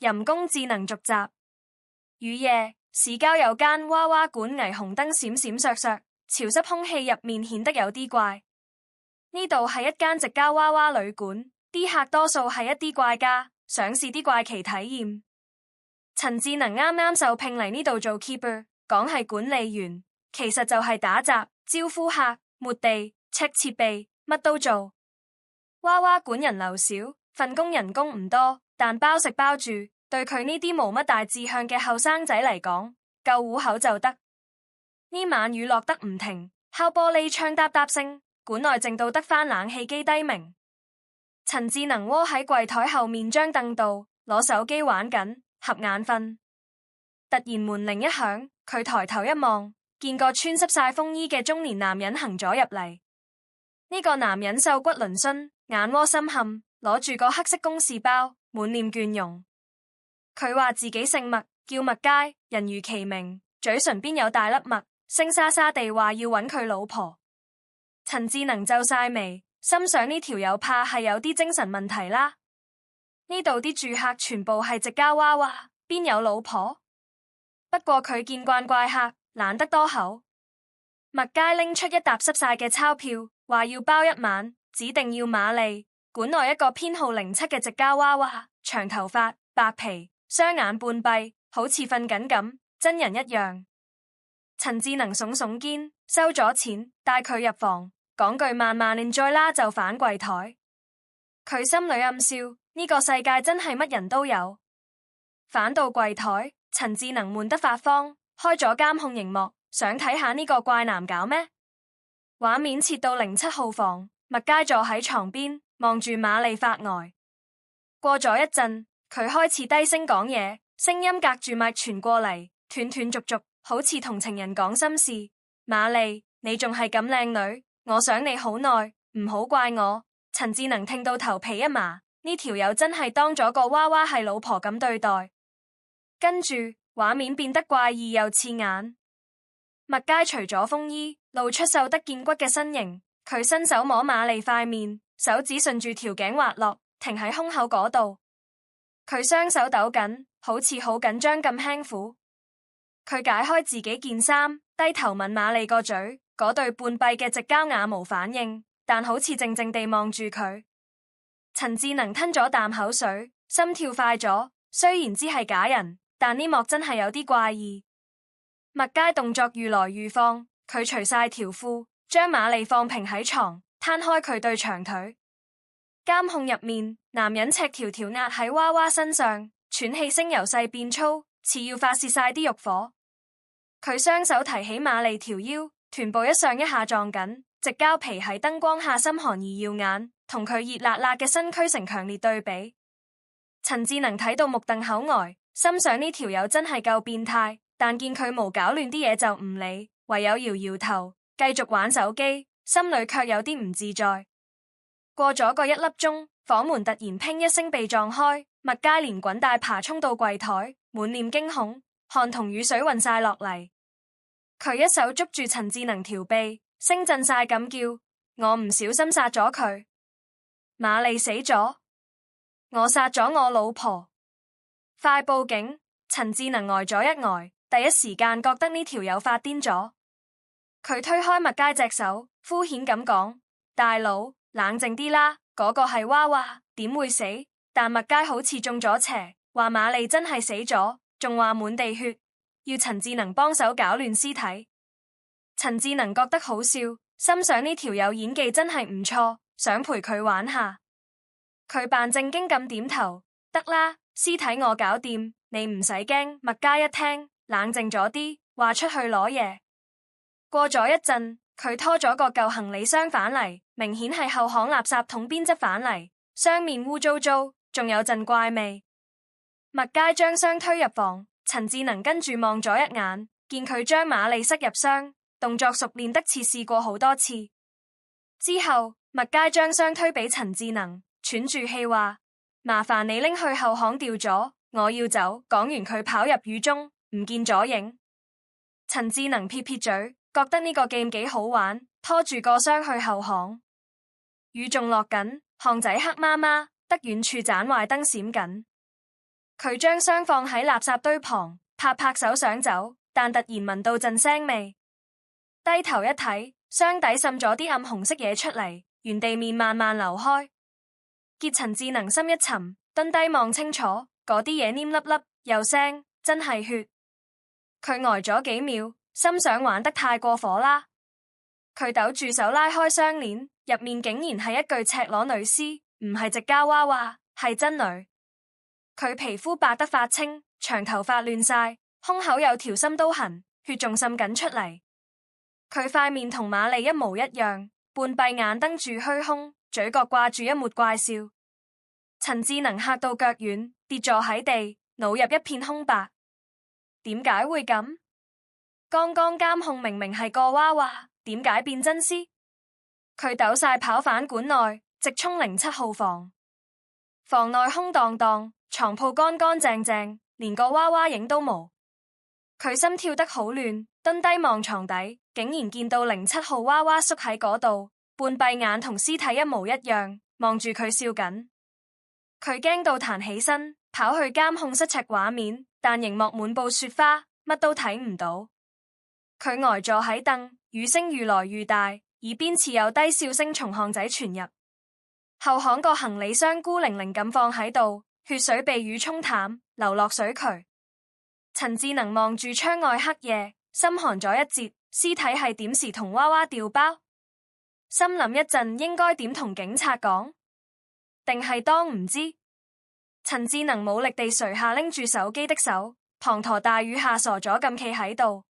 人工智能續集。雨夜，市郊有間娃娃館霓虹燈閃閃爍爍，潮濕空氣入面顯得有啲怪。呢度係一間直交娃娃旅館，啲客多數係一啲怪咖，想試啲怪奇體驗。陳智能啱啱受聘嚟呢度做 keeper， 講係管理員，其實就係打雜、招呼客、抹地、check設備，乜都做。娃娃館人流少，份工人工唔多，但包食包住，對佢呢啲冇乜大志向嘅後生仔嚟講，夠糊口就得。呢晚雨落得唔停，敲玻璃窗嗒嗒聲，館內靜到得返冷氣機低鳴。陳智能窩喺櫃台後面張凳度，攞手機玩緊，合眼瞓。突然門鈴一響，佢抬頭一望，見個穿濕晒風衣嘅中年男人行咗入嚟。呢個男人瘦骨嶙峋，眼窩深陷，攞住個黑色公事包，滿臉倦容。佢話自己姓麥，叫麥佳，人如其名，嘴唇邊有大粒麥，聲沙沙地話要搵佢老婆。陳智能皺晒眉，心想呢條友怕係有啲精神問題啦。呢度啲住客全部係直交娃娃，邊有老婆？不過佢見慣怪客，懶得多口。麥佳拎出一沓濕晒嘅鈔票，話要包一晚，指定要瑪麗，館內一個編號07嘅直交娃娃，長頭髮、白皮，雙眼半閉，好似瞓緊咁，真人一樣。陳智能聳聳肩，收咗錢，帶佢入房，講句慢慢enjoy啦，就反櫃台。佢心裏暗笑，呢個世界真係乜人都有。反到櫃台，陳智能悶得發慌，開咗監控熒幕，想睇下呢個怪男搞咩。畫面切到07號房，麥佳坐喺床邊，望住瑪麗發呆。過咗一陣，佢開始低聲講嘢，聲音隔住麥傳過嚟，斷斷續續，好似同情人講心事。瑪麗，你仲係咁靚女，我想你好耐，唔好怪我。陳智能聽到頭皮一麻，呢條友真係當咗個娃娃係老婆咁對待。跟住畫面變得怪異又刺眼。麥佳除咗風衣，露出瘦得見骨嘅身形。佢伸手摸瑪麗塊面，手指順住條頸滑落，停喺胸口嗰度。佢雙手抖緊，好似好緊張咁輕撫。佢解開自己件衫，低頭吻瑪麗個嘴，嗰對半閉嘅直交眼無反應，但好似靜靜地望住佢。陳智能吞咗啖口水，心跳快咗。雖然知係假人，但呢幕真係有啲怪異。麥佳動作愈來愈放，佢除晒條褲，將瑪麗放平喺床，攤開佢對長腿。監控入面，男人赤條條壓喺娃娃身上，喘氣聲由細變粗，似要發洩晒啲慾火。佢雙手提起瑪麗條腰，臀部一上一下撞緊，直交皮喺燈光下深寒而耀眼，同佢熱辣辣嘅身軀成強烈對比。陳智能睇到目瞪口呆，心想呢條友真係夠變態，但見佢無搞亂啲嘢就唔理，唯有搖搖頭，繼續玩手機，心裏卻有啲唔自在。過咗個1粒鐘，房門突然砰一聲被撞開，麥佳連滾帶爬衝到櫃台，滿臉驚恐，汗同雨水暈晒落嚟。佢一手捉住陳智能條臂，聲震晒咁叫：我唔小心殺咗佢，瑪麗死咗，我殺咗我老婆，快報警！陳智能呆咗一呆，第一時間覺得呢條友發癲咗。佢推開麥佳隻手，敷衍咁講：大佬，冷靜啲啦，嗰個係娃娃，點會死？但麥佳好似中咗邪，話瑪麗真係死咗，仲話滿地血，要陳智能幫手搞亂屍體。陳智能覺得好笑，心想呢條友演技真係唔錯，想陪佢玩下。佢扮正經咁點頭：得啦，屍體我搞掂，你唔使驚。麥佳一聽，冷靜咗啲，話出去攞嘢。過咗一陣，佢拖咗個舊行李箱返嚟，明顯係後巷垃圾桶邊執返嚟，箱面污糟糟，仲有陣怪味。麥佳將箱推入房，陳智能跟住望咗一眼，見佢將瑪麗塞入箱，動作熟練得似試過好多次。之後，麥佳將箱推俾陳智能，喘住氣話：麻煩你拎去後巷掉咗，我要走。講完佢跑入雨中，唔見咗影。陳智能撇撇嘴，覺得呢個 game 幾好玩，拖住個箱去後巷。雨仲落緊，巷仔黑麻麻，得遠處盞壞燈閃緊。佢將箱放喺垃圾堆旁，拍拍手想走，但突然聞到陣腥味，低頭一睇，箱底滲咗啲暗紅色嘢出嚟，沿地面慢慢流開。傑陳志能心一沉，蹲低望清楚，嗰啲嘢黏粒粒，又腥，真係血。佢呆咗幾秒，心想玩得太過火啦。佢抖住手拉開箱鏈，入面竟然係一具赤裸女屍，唔係矽膠娃娃，係真女。佢皮膚白得發青，長頭髮亂晒，胸口有條深刀痕，血仲滲緊出嚟。佢塊面同瑪麗一模一樣，半閉眼瞪住虛空，嘴角掛住一抹怪笑。陳志能嚇到腳軟，跌坐喺地，腦入一片空白。點解會咁？剛剛監控明明係個娃娃，點解變真屍？佢抖晒跑返館內，直衝07號房。房內空蕩蕩，床鋪乾乾淨淨，連個娃娃影都冇。佢心跳得好亂，蹲低望床底，竟然見到07號娃娃縮喺嗰度，半閉眼同屍體一模一樣，望住佢笑緊。佢驚到彈起身，跑去監控室check畫面，但熒幕滿布雪花，乜都睇唔到。佢呆坐喺凳，語聲愈來愈大，耳邊似有低笑聲從巷仔傳入。後巷個行李箱孤零零咁放喺度，血水被雨沖淡，流落水渠。陳志能望住窗外黑夜，心寒咗一截。屍體係點時同娃娃調包？心諗一陣應該點同警察講？定係當唔知？陳志能冇力地垂下拎住手機的手，滂沱大雨下傻咗咁企喺度。